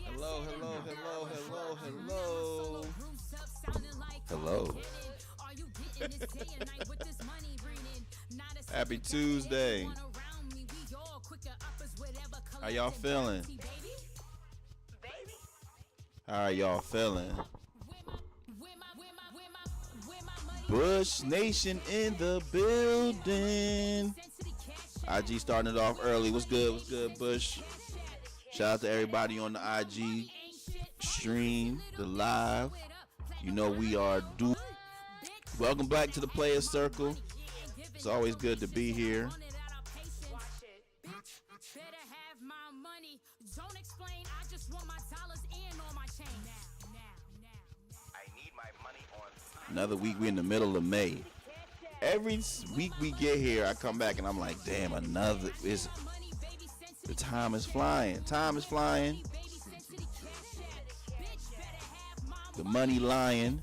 Hello, hello, hello, hello, hello. Hello. Happy Tuesday. How y'all feeling? How are y'all feeling? Bush Nation in the building. IG starting it off early. What's good? What's good, Bush? Shout out to everybody on the IG stream, the live. You know we are due. Welcome back to the Playas Circle. It's always good to be here. Another week, we're in the middle of May. Every week we get here, I come back and I'm like, damn, the time is flying. Time is flying. The money lying.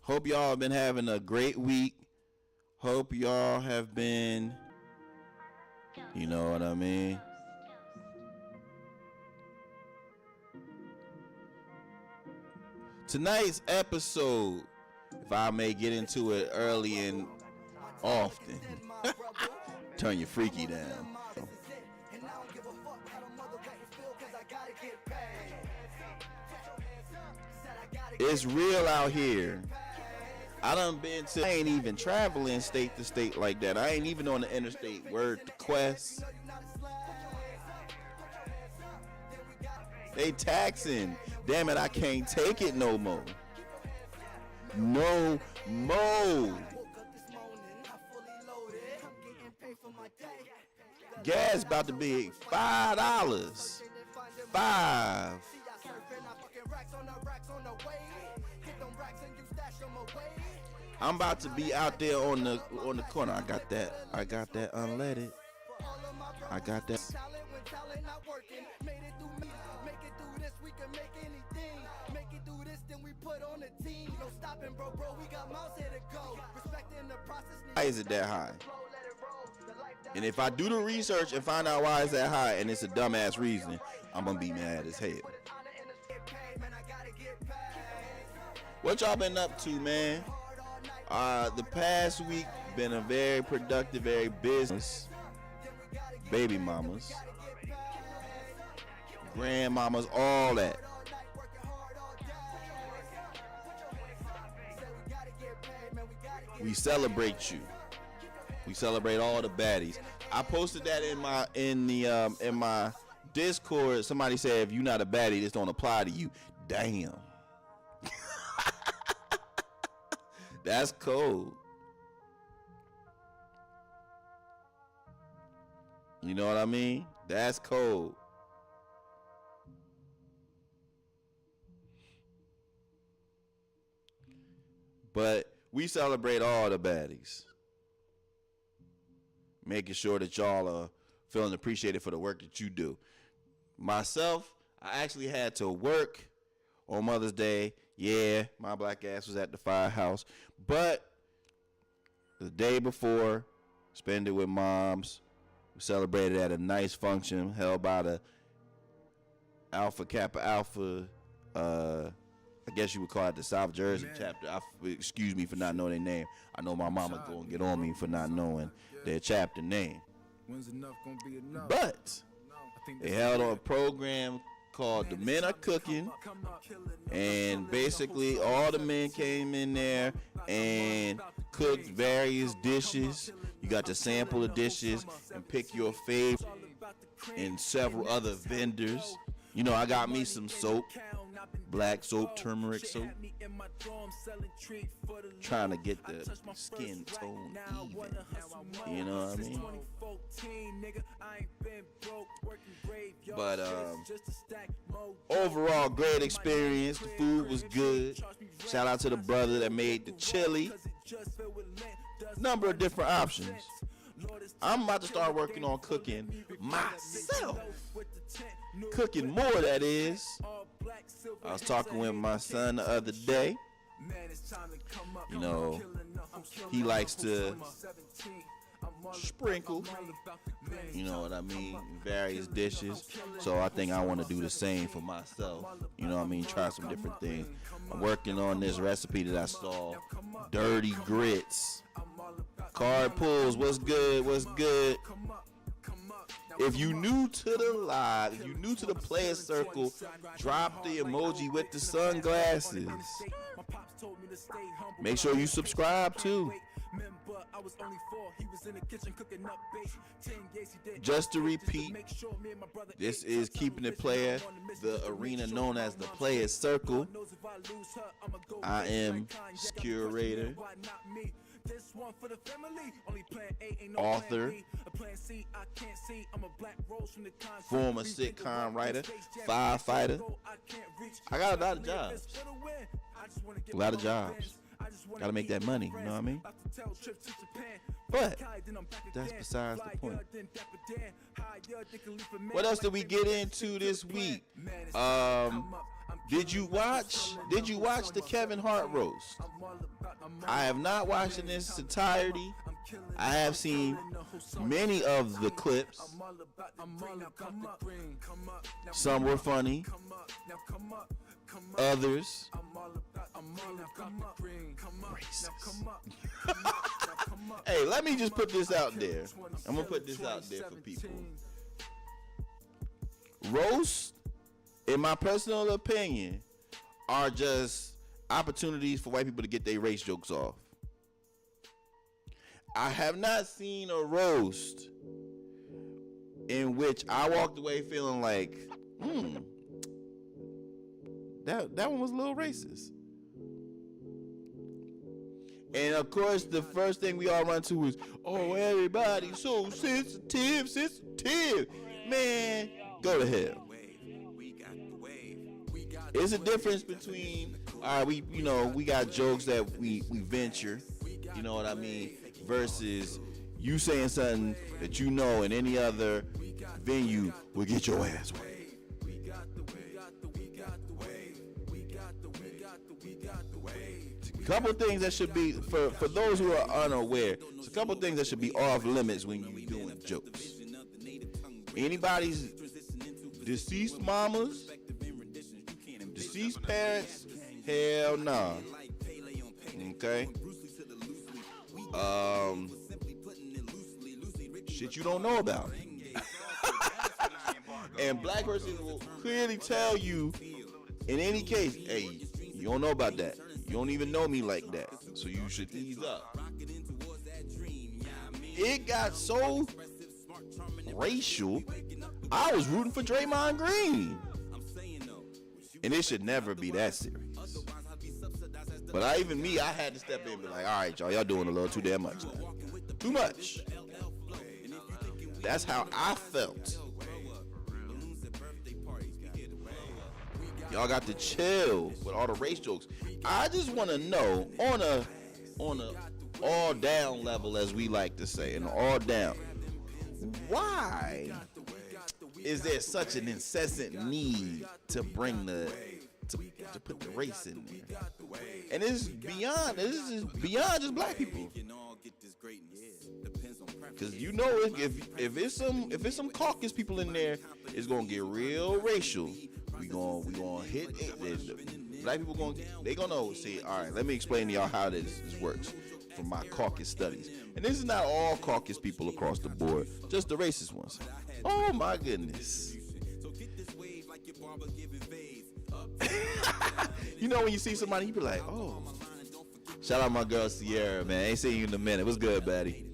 Hope y'all have been having a great week. Hope y'all have been, you know what I mean? Tonight's episode, if I may get into it early and often, turn your freaky down. It's real out here. I ain't even traveling state to state like that. I ain't even on the interstate. Word to Quest. They taxing. Damn it, I can't take it no more. No more. Gas about to be $5. $5. I'm about to be out there on the corner. I got that unleaded. I got that. Why is it that high? And if I do the research and find out why it's that high and it's a dumbass reason, I'm gonna be mad as hell. What y'all been up to, man? The past week been a very productive, very business. Baby mamas, grandmamas, all that. We celebrate you. We celebrate all the baddies. I posted that in my Discord. Somebody said if you're not a baddie, this don't apply to you. Damn. That's cold. You know what I mean? That's cold. But we celebrate all the baddies. Making sure that y'all are feeling appreciated for the work that you do. Myself, I actually had to work on Mother's Day. Yeah, my black ass was at the firehouse. But the day before, spent it with moms. We celebrated at a nice function held by the Alpha Kappa Alpha, I guess you would call it the South Jersey chapter. Excuse me for not knowing their name. I know my mama gonna get on me for not knowing their chapter name. But they held a program called The Men Are Cooking, and basically all the men came in there and cooked various dishes. You got to sample the dishes and pick your favorite, and several other vendors. You know, I got me some soap, black soap, turmeric soap, trying to get the skin tone even. You know what I mean? But overall, great experience. The food was good. Shout out to the brother that made the chili. Number of different options. I'm about to start working on cooking myself. Cooking more, that is. I was talking with my son the other day. You know, he likes to sprinkle, you know what I mean, various dishes. So I think I want to do the same for myself. You know what I mean? Try some different things. I'm working on this recipe that I saw, dirty grits. Card pulls, what's good? What's good? If you new to the live, if you new to the Playas Circle, drop the emoji with the sunglasses. Make sure you subscribe too. Just to repeat, this is Keepin It Playa, the arena known as the Playas Circle. I am curator, author, former sitcom writer, firefighter. I got a lot of jobs. Gotta make that money, you know what I mean? But that's besides the point. What else did we get into this week? Did you watch the Kevin Hart roast? I have not watched in its entirety. I have seen many of the clips. Some were funny. Others racist. Hey, let me just put this out there. I'm gonna put this out there for people. Roasts, in my personal opinion, are just opportunities for white people to get their race jokes off. I have not seen a roast in which I walked away feeling like, that one was a little racist. And of course, the first thing we all run to is, oh, everybody's so sensitive. Man, go to hell. It's a difference between, all right, we got jokes that we venture, you know what I mean, versus you saying something that you know in any other venue will get your ass wet. Couple things that should be, for those who are unaware, it's a couple things that should be off limits when you're doing jokes. Anybody's deceased mamas, deceased parents, hell nah. Okay? Shit you don't know about. And black person will clearly tell you, in any case, hey, you don't know about that. You don't even know me like that, so you should ease up. It got so racial, I was rooting for Draymond Green. And it should never be that serious. But I had to step in and be like, all right, y'all doing a little too damn much now. Too much. That's how I felt. Y'all got to chill with all the race jokes. I just want to know, on a all down level, as we like to say, an all down, why is there such an incessant need to bring to put the race in there? And this is beyond just black people. Because you know, if it's some caucus people in there, it's gonna get real racial. We gonna hit it. Black people gonna say, all right, let me explain to y'all how this works from my caucus studies. And this is not all caucus people across the board, just the racist ones. Oh my goodness. You know, when you see somebody, you be like, oh. Shout out my girl Sierra, man. Ain't seen you in a minute. What's good, baddie?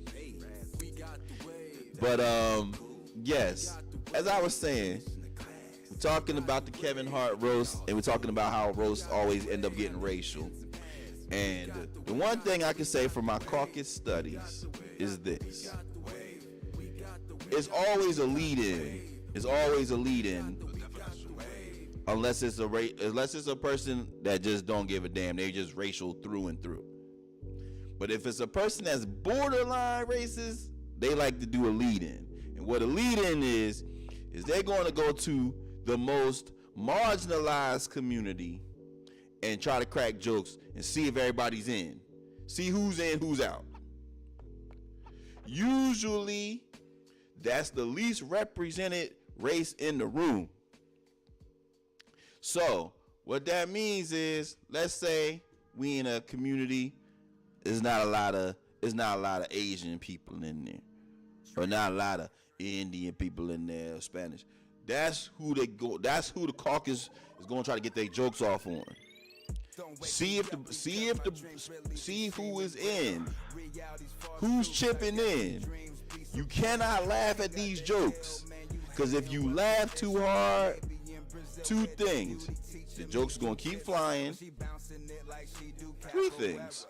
But yes, as I was saying, we're talking about the Kevin Hart roast, and we're talking about how roasts always end up getting racial. And the one thing I can say from my caucus studies is this: it's always a lead-in. It's always a lead-in, unless it's a person that just don't give a damn. They just racial through and through. But if it's a person that's borderline racist, they like to do a lead-in. And what a lead-in is they're going to go to the most marginalized community and try to crack jokes and see if everybody's in. See who's in, who's out. Usually, that's the least represented race in the room. So, what that means is, let's say we in a community, there's not a lot of Asian people in there, or not a lot of Indian people in there, or Spanish. That's who the caucus is going to try to get their jokes off on. See who is in, who's chipping in. You cannot laugh at these jokes, because if you laugh too hard, two things: the joke's gonna keep flying. Three things: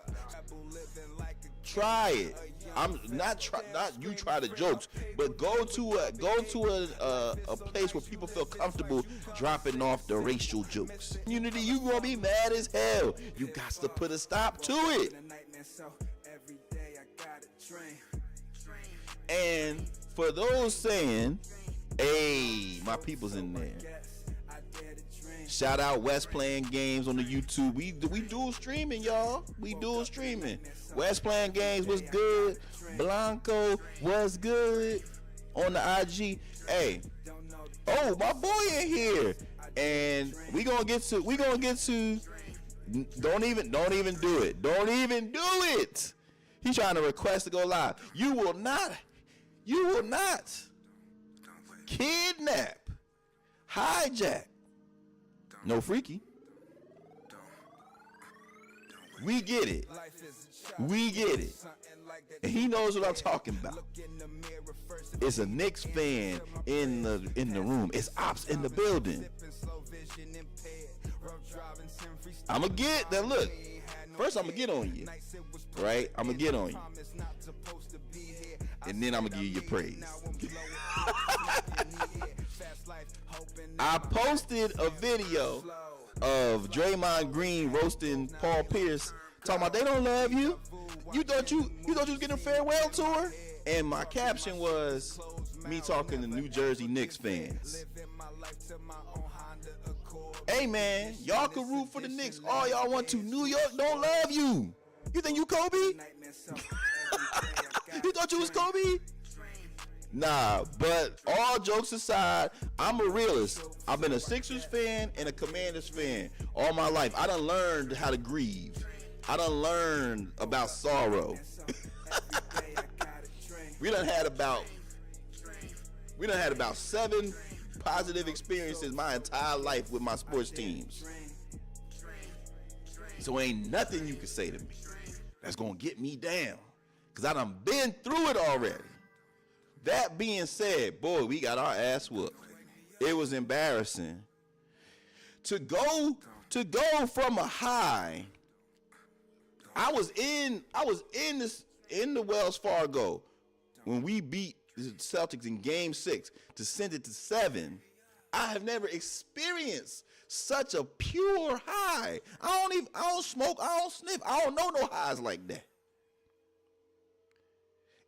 try it. I'm not you try the jokes, but go to a place where people feel comfortable dropping off the racial jokes. Community, you gonna be mad as hell. You got to put a stop to it. And for those saying, hey, my people's in there. Shout out West playing games on the YouTube. We dual streaming, y'all. We dual streaming. West playing games was good. Blanco was good on the IG. Hey, oh, my boy in here. And we gonna get to don't even do it. Don't even do it. He's trying to request to go live. You will not kidnap, hijack. No freaky. We get it. And he knows what I'm talking about. It's a Knicks fan in the room. It's ops in the building. I'ma get that. Look, first I'ma get on you, right? I'ma get on you, and then I'ma give you your praise. I posted a video of Draymond Green roasting Paul Pierce, talking about they don't love you. You thought you was getting a farewell tour? And my caption was me talking to New Jersey Knicks fans. Hey man, y'all can root for the Knicks all y'all want to. New York don't love you. You think you Kobe? You thought you was Kobe? Nah, but all jokes aside, I'm a realist. I've been a Sixers fan and a Commanders fan all my life. I done learned how to grieve. I done learned about sorrow. We done had about 7 positive experiences my entire life with my sports teams. So ain't nothing you can say to me that's gonna get me down, because I done been through it already. That being said, boy, we got our ass whooped. It was embarrassing to go from a high. I was in the Wells Fargo when we beat the Celtics in Game 6 to send it to 7. I have never experienced such a pure high. I don't smoke, I don't sniff, I don't know no highs like that.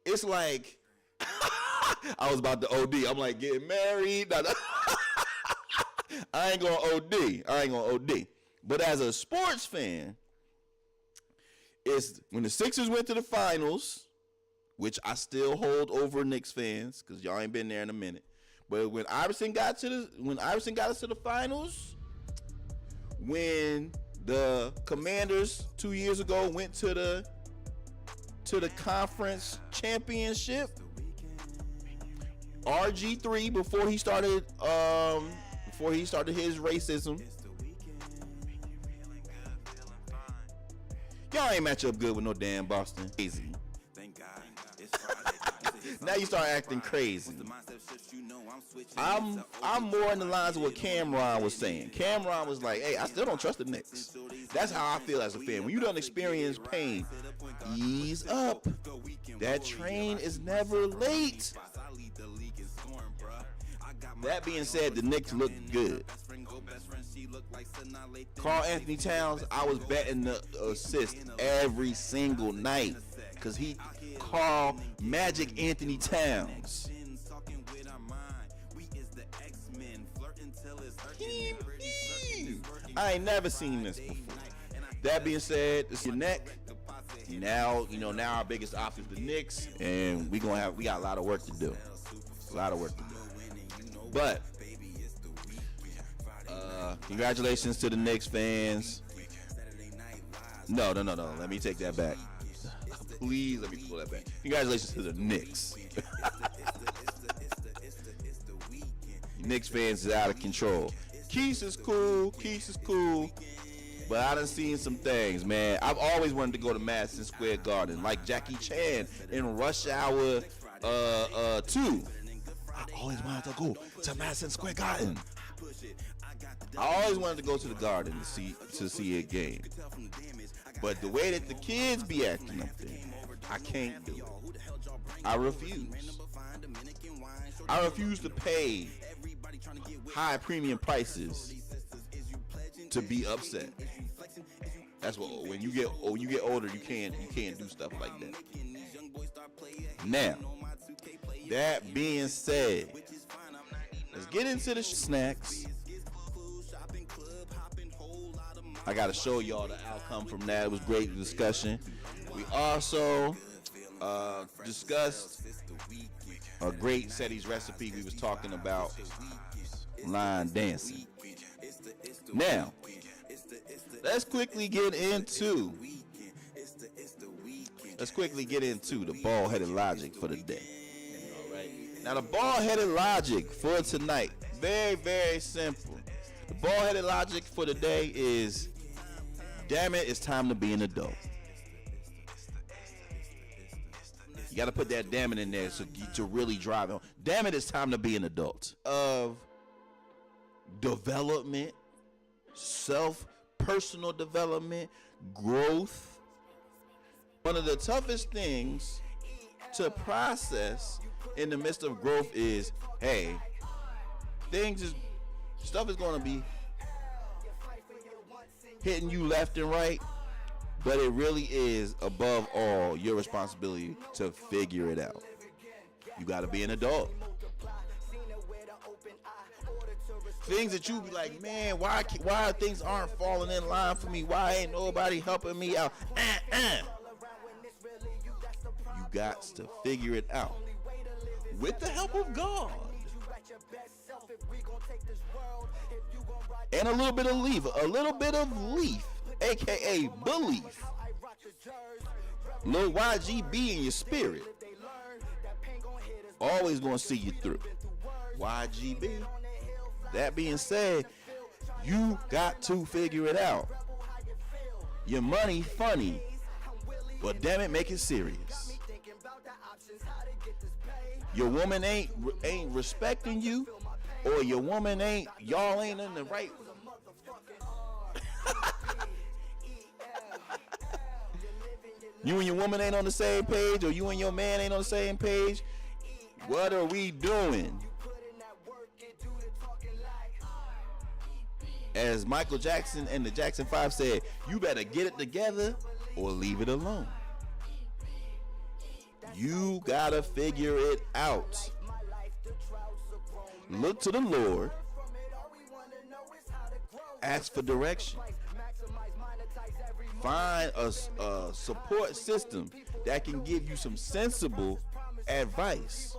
It's like I was about to OD. I'm like getting married. I ain't gonna OD. But as a sports fan, it's when the Sixers went to the finals, which I still hold over Knicks fans because y'all ain't been there in a minute. But when Iverson got us to the finals, when the Commanders 2 years ago went to the conference championship, RG3 before he started his racism, y'all ain't match up good with no damn Boston. Crazy. Now you start acting crazy. I'm more in the lines of what Cameron was saying. Cameron was like, hey, I still don't trust the Knicks. That's how I feel as a fan. When you don't experience pain, ease up. That train is never late. That being said, the Knicks look good. Karl Anthony Towns, I was betting the assist every single night because he Karl Magic Anthony Towns. I ain't never seen this before. That being said, it's your neck. Now, now our biggest option is the Knicks, and we got a lot of work to do. But congratulations to the Knicks fans. No. Let me take that back. Please let me pull that back. Congratulations to the Knicks. Knicks fans is out of control. Keith is cool. But I done seen some things, man. I've always wanted to go to Madison Square Garden, like Jackie Chan in Rush Hour 2. I always wanted to go to Madison Square Garden. I always wanted to go to the Garden to see a game. But the way that the kids be acting up there, I can't do it. I refuse. I refuse to pay high premium prices to be upset. That's what when you get older, you can't do stuff like that. Now, that being said, let's get into the snacks. I gotta show y'all the outcome from that. It was great discussion. We also discussed a great Ceddy's recipe. We was talking about line dancing. Now, let's quickly get into the ball-headed logic for the day. All right. Now, the ball-headed logic for tonight, very, very simple. The ball-headed logic for the day is, damn it, it's time to be an adult. You got to put that damn it in there to really drive it. Damn it, it's time to be an adult. Of development, personal development, growth. One of the toughest things to process in the midst of growth is, hey, stuff is going to be hitting you left and right, but it really is above all your responsibility to figure it out. You got to be an adult. Things that you be like, man, why things aren't falling in line for me? Why ain't nobody helping me out? You got to figure it out with the help of God and a little bit of leaf, aka belief. Little YGB in your spirit, always gonna see you through. YGB. That being said, you got to figure it out. Your money funny, but damn it, make it serious. Your woman ain't respecting you, or your woman y'all ain't in the right. You and your woman ain't on the same page, or you and your man ain't on the same page. What are we doing? As Michael Jackson and the Jackson 5 said, you better get it together or leave it alone. You gotta figure it out. Look to the Lord. Ask for direction. Find a support system that can give you some sensible advice.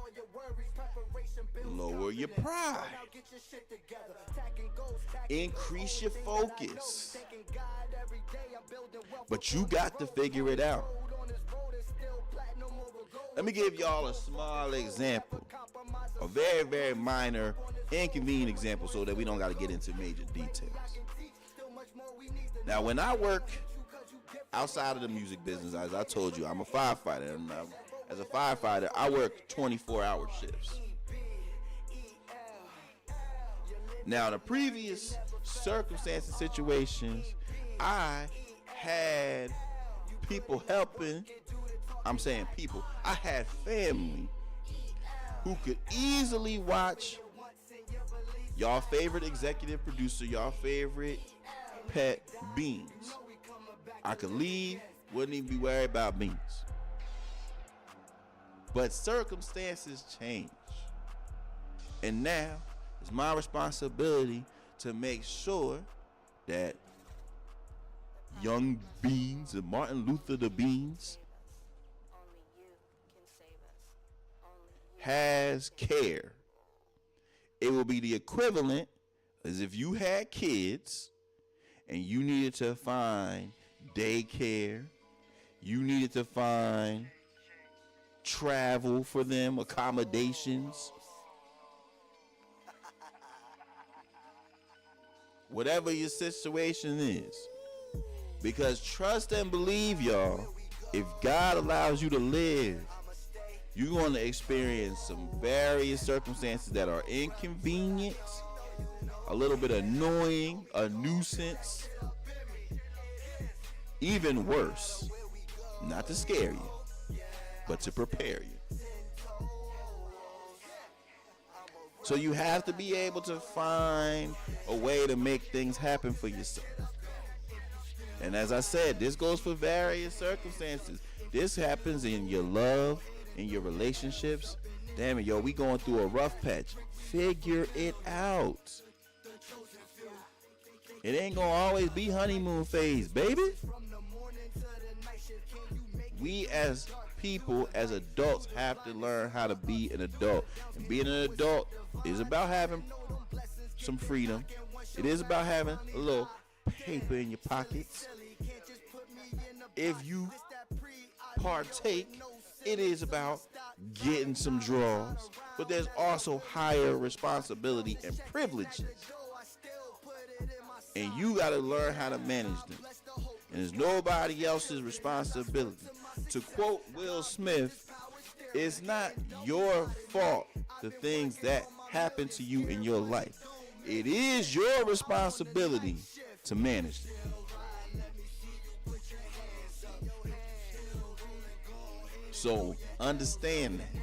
Lower your pride. Increase your focus. But you got to figure it out. Let me give y'all a small example. A very, very minor, inconvenient example so that we don't got to get into major details. Now, when I work outside of the music business, as I told you, I'm a firefighter. And as a firefighter, I work 24-hour shifts. Now, in the previous circumstances, situations, I had people helping. I'm saying people. I had family who could easily watch y'all favorite executive producer, y'all favorite pet, Beans. I could leave, wouldn't even be worried about Beans. But circumstances change. And now it's my responsibility to make sure that Young Beans and Martin Luther the Beans, has care, it will be the equivalent as if you had kids and you needed to find daycare, you needed to find travel for them, accommodations, whatever your situation is. Because trust and believe, y'all, if God allows you to live, you're going to experience some various circumstances that are inconvenient, a little bit annoying, a nuisance, even worse. Not to scare you, but to prepare you. So you have to be able to find a way to make things happen for yourself. And as I said, this goes for various circumstances. This happens in your love, in your relationships. Damn it, yo, we going through a rough patch. Figure it out. It ain't gonna always be honeymoon phase, baby. We as people, as adults, have to learn how to be an adult. And being an adult is about having some freedom. It is about having a little paper in your pockets. If you partake, it is about getting some draws. But there's also higher responsibility and privileges. And you got to learn how to manage them. And it's nobody else's responsibility. To quote Will Smith, it's not your fault the things that happen to you in your life. It is your responsibility to manage them. So understand that.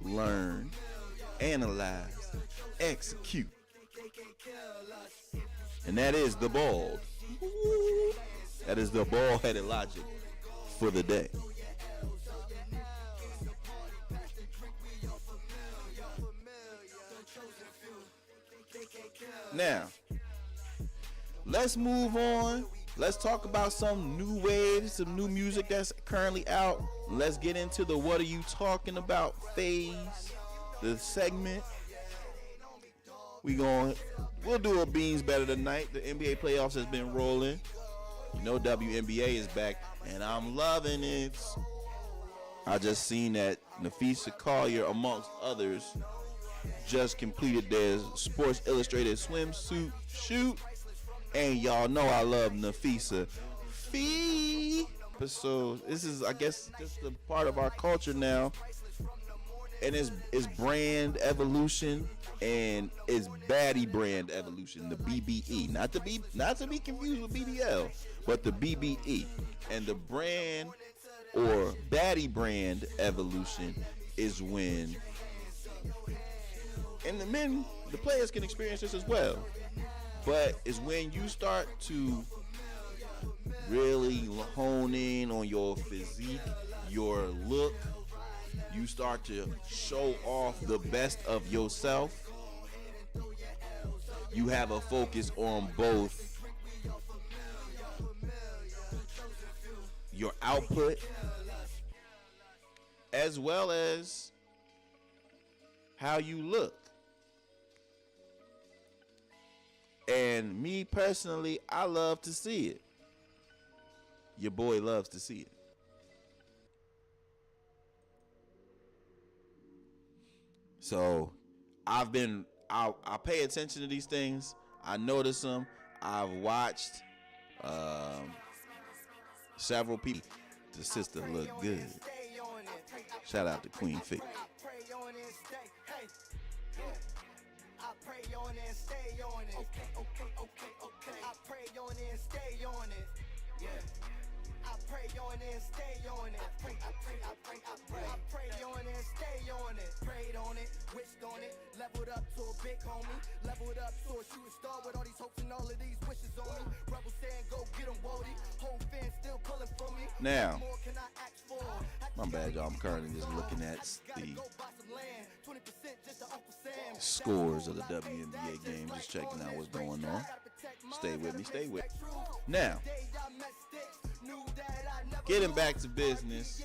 Learn, analyze, execute. And that is the bald. That is the bald-headed logic for the day. Now, let's move on. Let's talk about some new waves, some new music that's currently out. Let's get into the What Are You Talking About phase, the segment. We'll do a Beans Better tonight. The NBA playoffs has been rolling. You know WNBA is back, and I'm loving it. I just seen that Nafisa Collier, amongst others, just completed their Sports Illustrated swimsuit shoot. And y'all know I love Nafisa. So this is, I guess, just a part of our culture now. And it's brand evolution, and it's baddie brand evolution, the BBE. Not to be confused with BBL, but the BBE. And the brand or baddie brand evolution is when, and the players can experience this as well, but it's when you start to really hone in on your physique, your look. You start to show off the best of yourself. You have a focus on both your output as well as how you look. And me personally, I love to see it. Your boy loves to see it. So I pay attention to these things. I notice them. I've watched several people. The sister look good. Shout out to Queen Fee. Leveled up to a big homie, leveled up to a shooting star with all these hopes and all of these wishes on me. Rebel saying go get him, Wody. Whole fan still pulling for me. Now, my bad, y'all. I'm currently just looking at the scores of the WNBA game, just checking out what's going on. Stay with me. Stay with me. Now, getting back to business,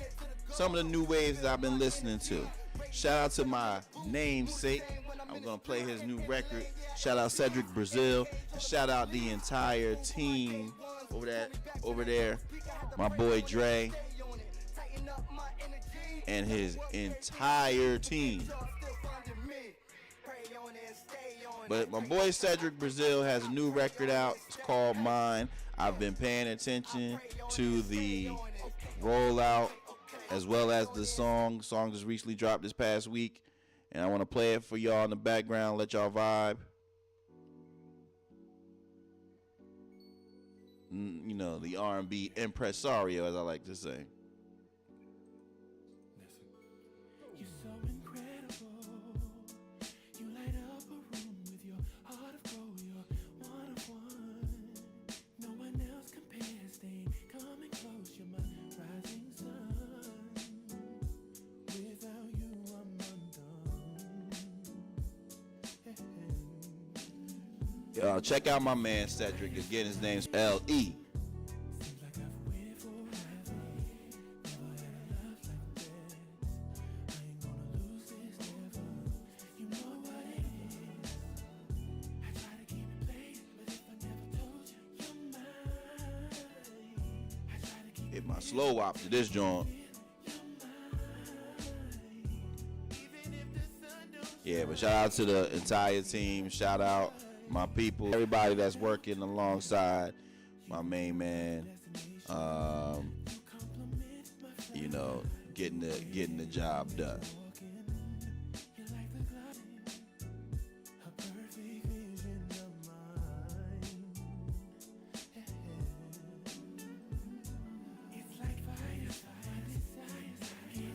some of the new waves that I've been listening to. Shout out to my namesake. I'm going to play his new record. Shout out Cedric Brazil. And shout out the entire team over there. My boy Dre and his entire team. But my boy Cedric Brazil has a new record out. It's called Mine. I've been paying attention to the rollout as well as the song. The song just recently dropped this past week. And I want to play it for y'all in the background. Let y'all vibe. You know, the R&B impresario, as I like to say. You're so incredible. You light up a room with your heart of gold. You're one of one. No one else compares. Stay coming close. You're my rising sun. Without you, I'm undone. Y'all check out my man Cedric. Again, his name's L.E. Hit my slow wop to this joint. Yeah, but shout out to the entire team. Shout out my people, everybody that's working alongside my main man. You know, getting the job done.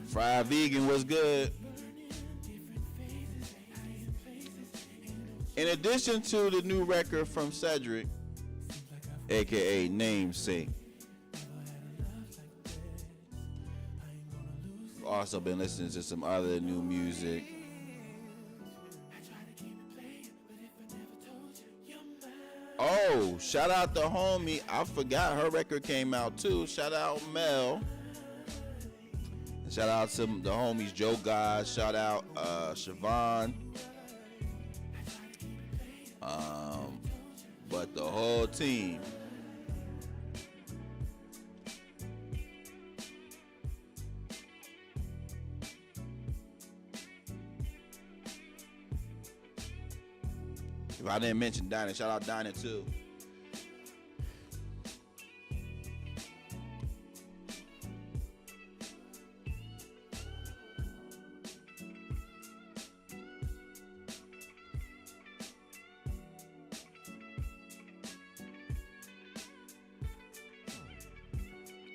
Fried Vegan was good. In addition to the new record from Cedric, aka Namesake, also been listening to some other new music. Oh, shout out the homie. I forgot her record came out too. Shout out Mel. And shout out to the homies Joe Guys. Shout out Siobhan. But the whole team. If I didn't mention Dinah, shout out Dinah too.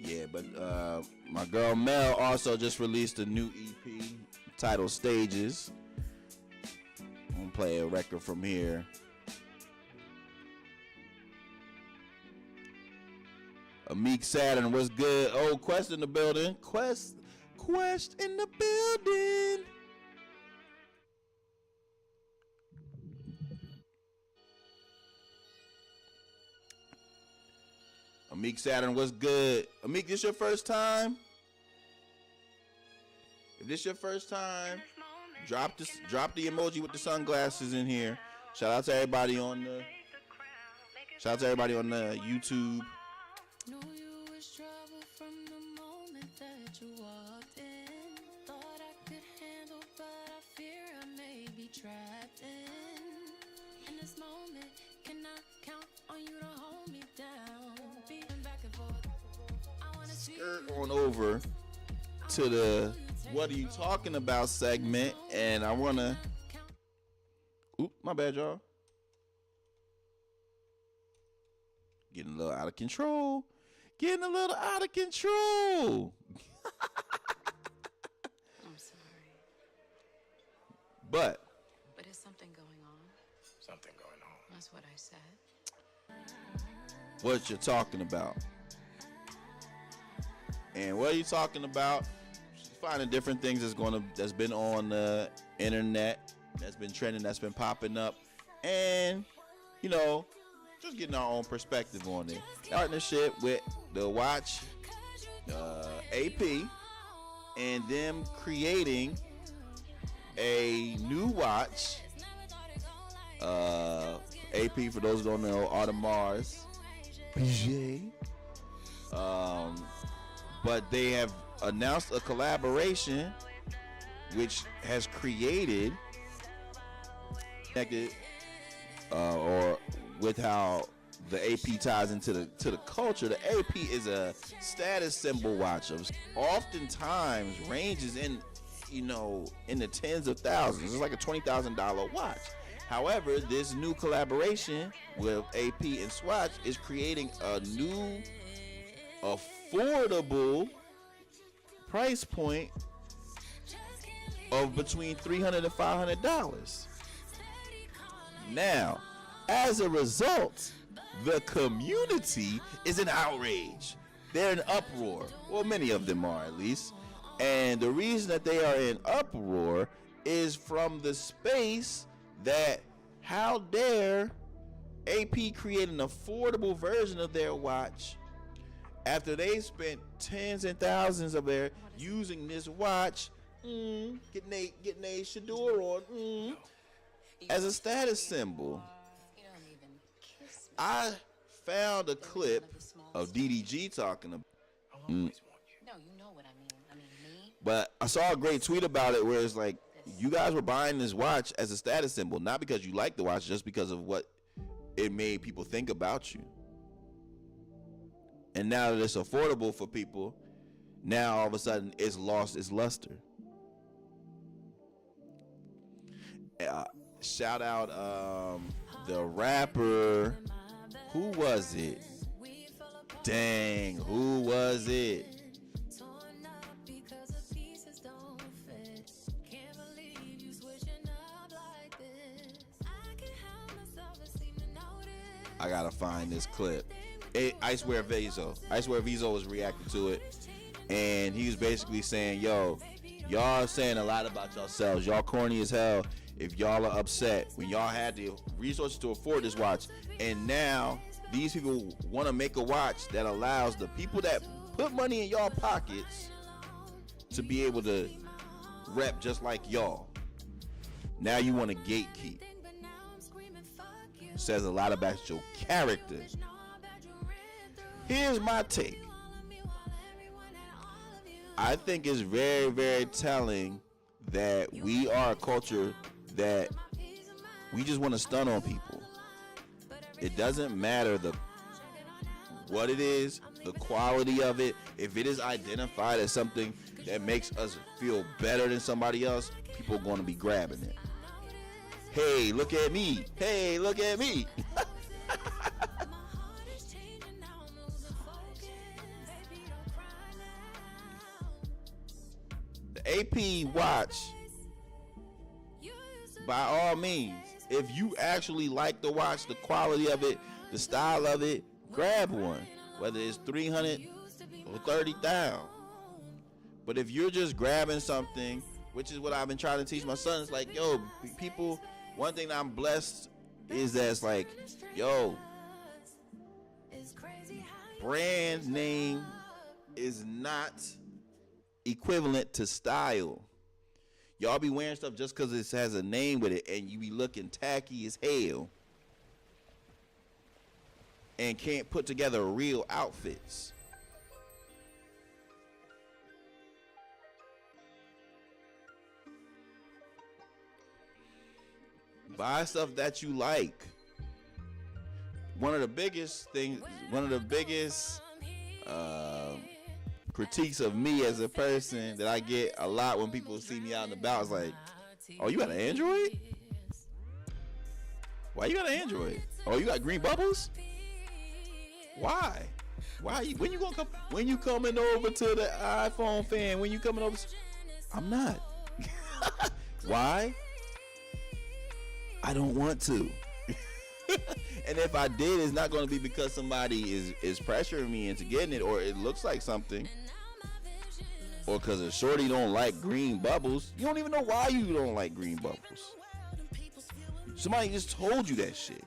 Yeah, but my girl Mel also just released a new EP titled Stages. I'm gonna play a record from here. Meek Saturn, what's good? Oh, Quest in the building. Quest in the building. Meek Saturn, what's good? Meek, this your first time? If this your first time, drop the emoji with the sunglasses in here. Shout out to everybody on the YouTube. Knew you was trouble from the moment that you walked in. Thought I could handle, but I fear I may be trapped in this moment, can I count on you to hold me down? Beating back and forth. I wanna Skirt on over to the What Are You Talking About segment, and I wanna my bad, y'all. Getting a little out of control. I'm sorry. But is something going on? Something going on. That's what I said. what you're talking about. And what are you talking about? Finding different things that's been on the internet, that's been trending, that's been popping up, and just getting our own perspective on it. Partnership with the watch AP and them creating a new watch. AP, for those who don't know, Audemars Piguet. But they have announced a collaboration which has created connected or with how the AP ties into the culture. The AP is a status symbol watch of oftentimes ranges in the tens of thousands. It's like a $20,000 watch. However, this new collaboration with AP and Swatch is creating a new affordable price point of between $300 and $500. Now, as a result, the community is in outrage. They're in uproar. Well, many of them are, at least. And the reason that they are in uproar is from the space that how dare AP create an affordable version of their watch after they spent tens and thousands of their using this watch, getting a Shador on, as a status symbol. I found a clip of DDG talking about. No, you know what I mean. I mean me. But I saw a great tweet about it where it's like, you guys were buying this watch as a status symbol, not because you like the watch, just because of what it made people think about you. And now that it's affordable for people, now all of a sudden it's lost its luster. Shout out the rapper. Who was it? Dang, who was it? I gotta find this clip. I Swear Vizo was reacting to it, and he was basically saying, yo, y'all saying a lot about yourselves. Y'all corny as hell if y'all are upset when y'all had the resources to afford this watch, and now these people want to make a watch that allows the people that put money in y'all pockets to be able to rep just like y'all. Now you want to gatekeep. Says a lot about your character. Here's my take. I think it's very, very telling that we are a culture that we just want to stun on people. It doesn't matter what it is, the quality of it. If it is identified as something that makes us feel better than somebody else, people are going to be grabbing it. Hey, look at me. Hey, look at me. The AP watch, by all means, if you actually like the watch, the quality of it, the style of it, grab one. Whether it's $300 or $30,000. But if you're just grabbing something, which is what I've been trying to teach my son, it's like, yo, people, one thing that I'm blessed is that it's like, yo, brand name is not equivalent to style. Y'all be wearing stuff just because it has a name with it, and you be looking tacky as hell and can't put together real outfits. Buy stuff that you like. One of the biggest critiques of me as a person that I get a lot when people see me out and about is like, oh, you got an Android? Why you got an Android? Oh, you got green bubbles? Why? When you coming over to the iPhone fan? When you coming over? I'm not. Why? I don't want to. And if I did, it's not going to be because somebody is pressuring me into getting it, or it looks like something, or because a shorty don't like green bubbles. You don't even know why you don't like green bubbles. Somebody just told you that shit.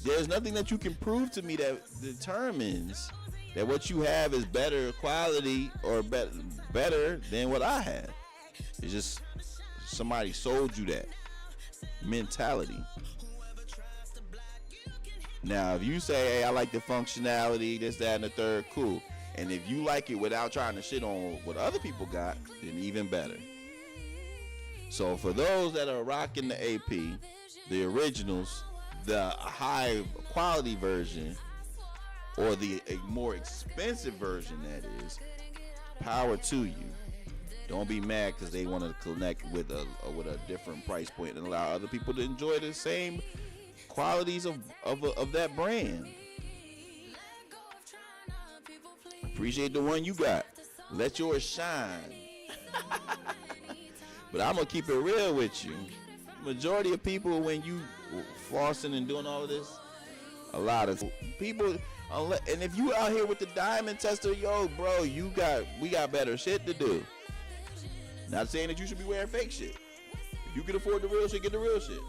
There's nothing that you can prove to me that determines that what you have is better quality or better than what I have. It's just somebody sold you that mentality. Now, if you say, hey, I like the functionality, this, that, and the third, cool. And if you like it without trying to shit on what other people got, then even better. So for those that are rocking the AP, the originals, the high quality version, or the more expensive version, that is, power to you. Don't be mad because they want to connect with a different price point and allow other people to enjoy the same qualities of that brand. Appreciate the one you got. Let yours shine. But I'm gonna keep it real with you. Majority of people, when you flossing and doing all of this, a lot of people, and if you out here with the diamond tester, yo, bro, we got better shit to do. Not saying that you should be wearing fake shit. If you can afford the real shit, get the real shit.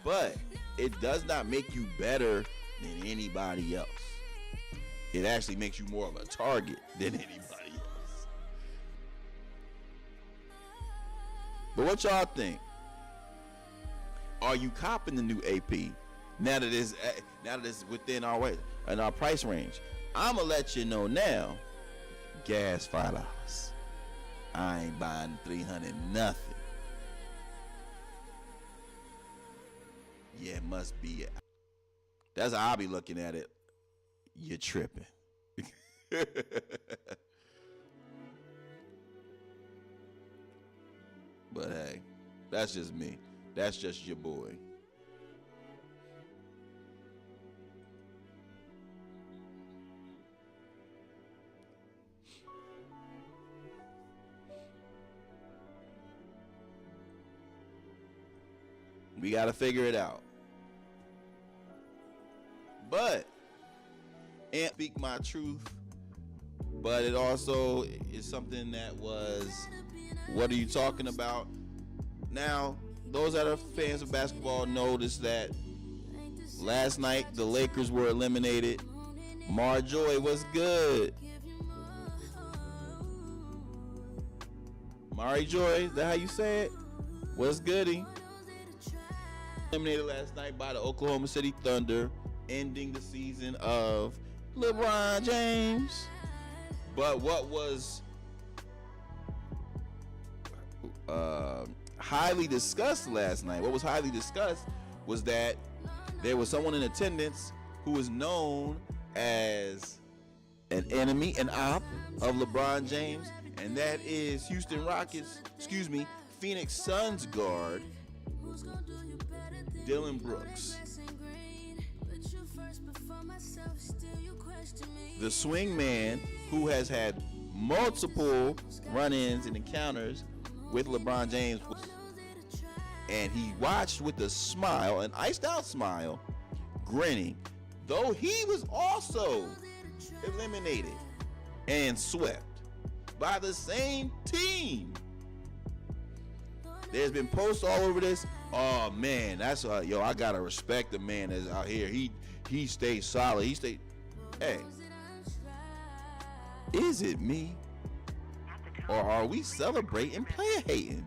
But it does not make you better than anybody else. It actually makes you more of a target than anybody else. But what y'all think? Are you copping the new AP now that it's within our price range? I'ma let you know now. Gas $5. I ain't buying 300 nothing. Yeah, it must be it. That's how I be looking at it. You're tripping. But hey, that's just me. That's just your boy. We got to figure it out. But, and speak my truth, but it also is something that was, what are you talking about? Now, those that are fans of basketball notice that last night the Lakers were eliminated. Marjoy was good. Mari Joy, is that how you say it? What's goody? Eliminated last night by the Oklahoma City Thunder, ending the season of LeBron James. But what was highly discussed last night, was that there was someone in attendance who was known as an enemy, an op of LeBron James, and that is Phoenix Suns guard Dylan Brooks. The swing man who has had multiple run-ins and encounters with LeBron James, and he watched with a smile, an iced out smile, grinning, though he was also eliminated and swept by the same team. There's been posts all over this. Oh man, that's I gotta respect the man that's out here. He stays solid. Hey, is it me, or are we celebrating player hating?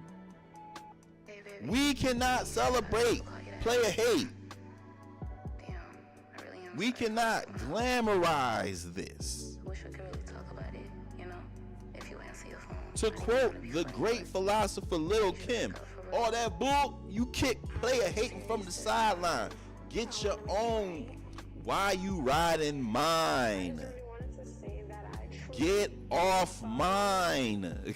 We cannot celebrate player hate. We cannot glamorize this. Wish we could really talk about it, if you answer your phone. To quote the great philosopher Lil' Kim, all that bull, you kick player hating from the sideline. Get your own. Why you riding mine? Get off mine.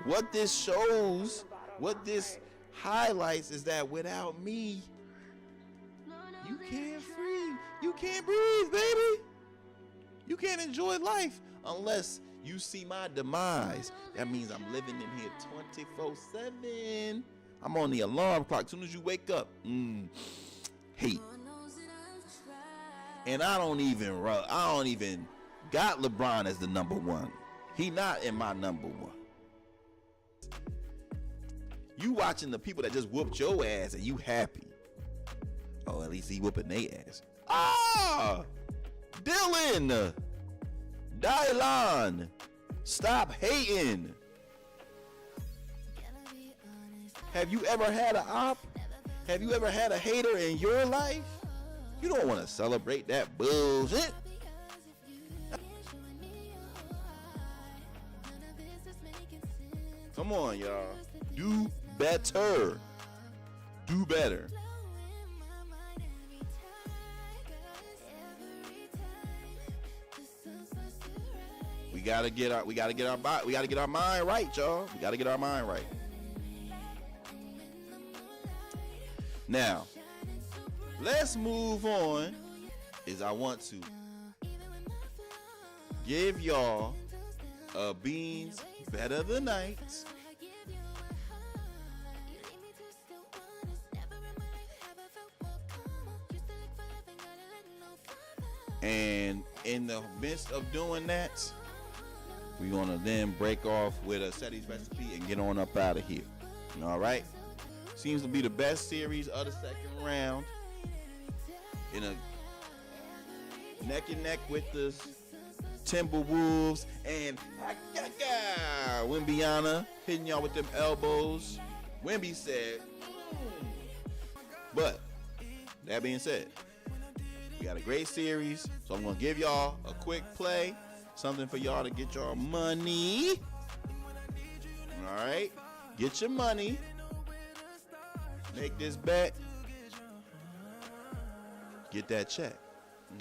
What this shows, what this highlights is that without me, you can't breathe, baby. You can't enjoy life unless you see my demise. That means I'm living in here 24/7. I'm on the alarm clock. As soon as you wake up, hate. And I don't even got LeBron as the number one. He not in my number one. You watching the people that just whooped your ass and you happy. Oh, at least he whooping their ass. Ah! Dylan! Dylan! Stop hating! Have you ever had an op? Have you ever had a hater in your life? You don't want to celebrate that bullshit. Come on, y'all. Do better. Do better. We gotta get our mind right, y'all. We gotta get our mind right. Now, let's move on. I want to give y'all a Beans Better the Nights. And in the midst of doing that, we're going to then break off with a Ceddy's recipe and get on up out of here. All right? Seems to be the best series of the second round. In a neck and neck with the Timberwolves and Wimbiana hitting y'all with them elbows. Wimby said, but that being said, we got a great series, so I'm going to give y'all a quick play, something for y'all to get y'all money. All right, get your money. Make this bet. Get that check.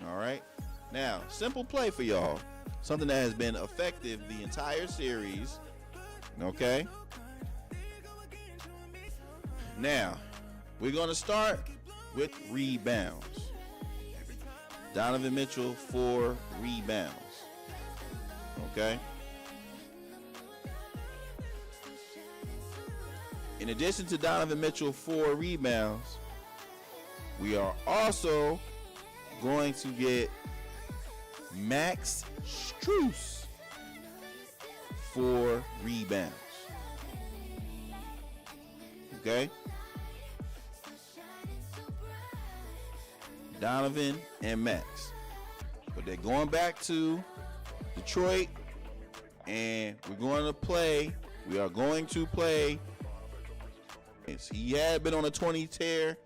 All right. Now, simple play for y'all. Something that has been effective the entire series. Okay. Now, we're going to start with rebounds. Donovan Mitchell, 4 rebounds. Okay. In addition to Donovan Mitchell, 4 rebounds, we are also going to get Max Strus, 4 rebounds. Okay? Donovan and Max. But they're going back to Detroit, and we're going to play. We are going to play. He had been on a 20 tear.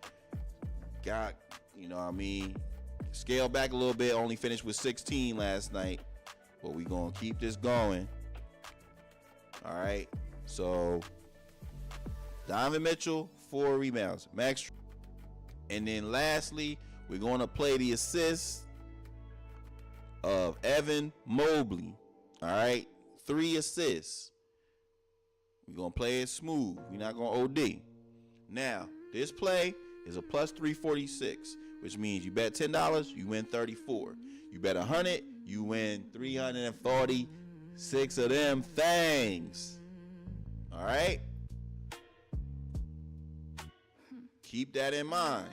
Got, scaled back a little bit. Only finished with 16 last night. But we're going to keep this going. All right. So, Donovan Mitchell, 4 rebounds. Max. And then lastly, we're going to play the assist of Evan Mobley. All right. 3 assists. We're going to play it smooth. We're not going to OD. Now, this play is a plus 346, which means you bet $10, you win 34. You bet 100, you win 346 of them things. All right? Keep that in mind.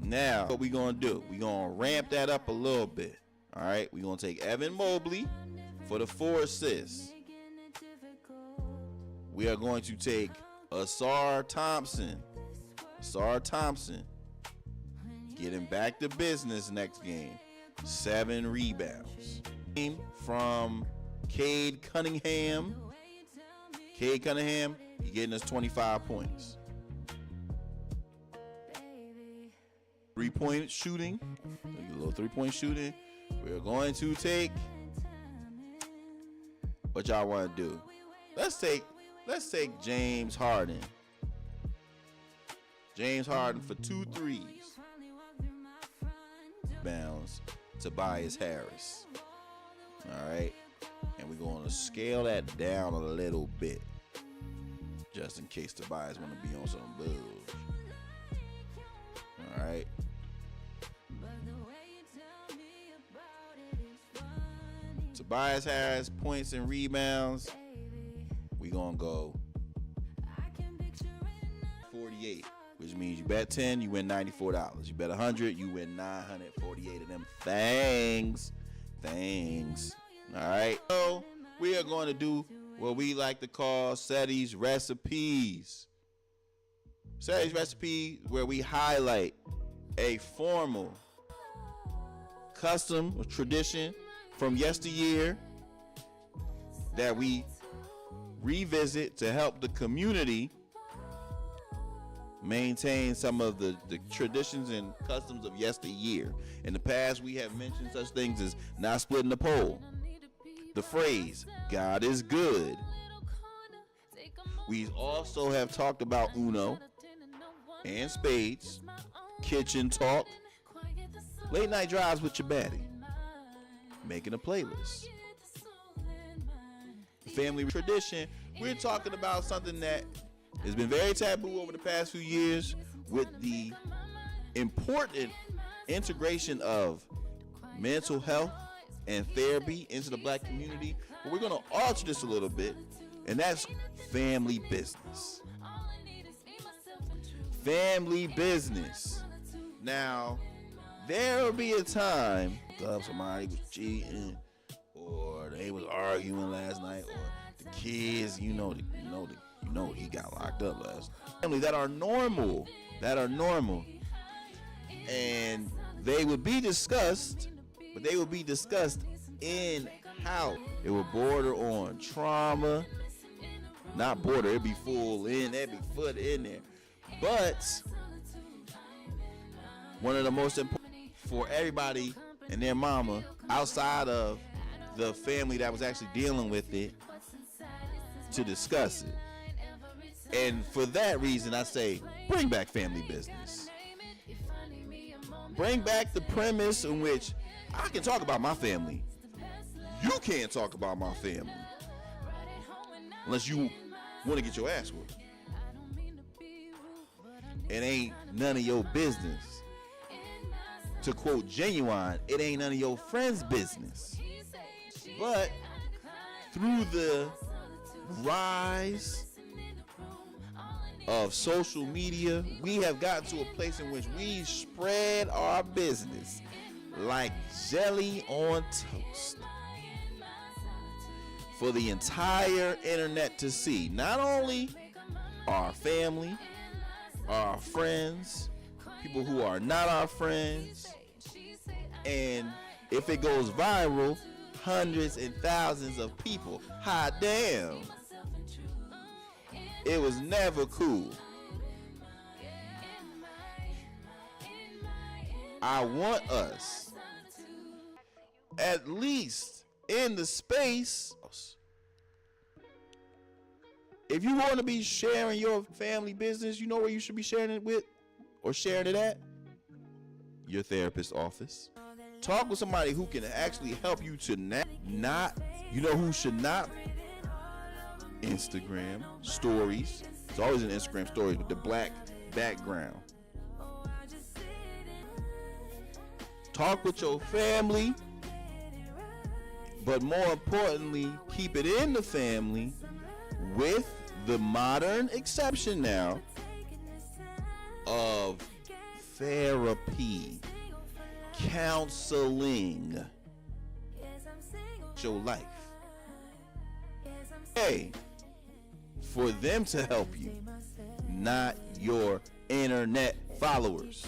Now, what we going to do? We're going to ramp that up a little bit. All right? We're going to take Evan Mobley for the 4 assists. We are going to take Asar Thompson. Getting back to business next game. 7 rebounds. From Cade Cunningham. He getting us 25 points. 3-point shooting. A little 3-point shooting. We're going to take. What y'all want to do? Let's take James Harden. James Harden for 2 threes. Bounds Tobias Harris. All right. And we're going to scale that down a little bit. Just in case Tobias want to be on some bullshit. All right. Tobias Harris, points and rebounds. We gonna go 48, which means you bet 10, you win $94. You bet 100, you win 948 of them things. All right. So we are going to do what we like to call Ceddy's Recipes. Ceddy's Recipe, where we highlight a formal custom or tradition from yesteryear that we revisit to help the community maintain some of the traditions and customs of yesteryear. In the past, we have mentioned such things as not splitting the pole, the phrase, God is good. We also have talked about Uno and spades, kitchen talk, late night drives with your baddie, making a playlist. Family tradition, we're talking about something that has been very taboo over the past few years with the important integration of mental health and therapy into the black community. But we're going to alter this a little bit, and that's family business. Family business. Now, there will be a time somebody was cheating, or they was arguing last night, or the kids, he got locked up last night. Family that are normal, and they would be discussed, but they would be discussed in how it would border on trauma, not border, it'd be full in, there'd be foot in there. But one of the most important for everybody and their mama outside of the family that was actually dealing with it to discuss it. And for that reason, I say, bring back family business. Bring back the premise in which I can talk about my family. You can't talk about my family. Unless you want to get your ass whooped. It ain't none of your business. To quote Genuine, it ain't none of your friends' business. But through the rise of social media, we have gotten to a place in which we spread our business like jelly on toast for the entire internet to see. Not only our family, our friends, people who are not our friends, and if it goes viral, hundreds and thousands of people. Hot damn. It was never cool. I want us, at least in the space, if you want to be sharing your family business, you know where you should be sharing it with or sharing it at? Your therapist's office. Talk with somebody who can actually help you to not, you know who should not? Instagram stories. It's always an Instagram story with the black background. Talk with your family, but more importantly, keep it in the family with the modern exception now of therapy, counseling, your life. Hey, for them to help you, not your internet followers.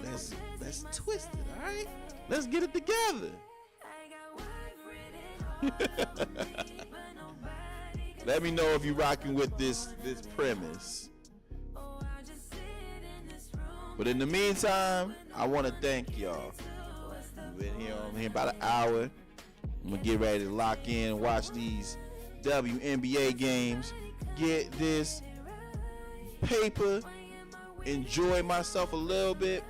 Let's twist it, all right? Let's get it together. Let me know if you're rocking with this premise. But in the meantime, I want to thank y'all. We've been here on here about an hour. I'm going to get ready to lock in and watch these WNBA games. Get this paper. Enjoy myself a little bit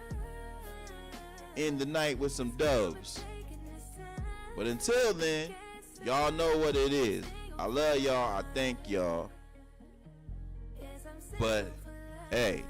in the night with some dubs. But until then, y'all know what it is. I love y'all. I thank y'all. But, hey,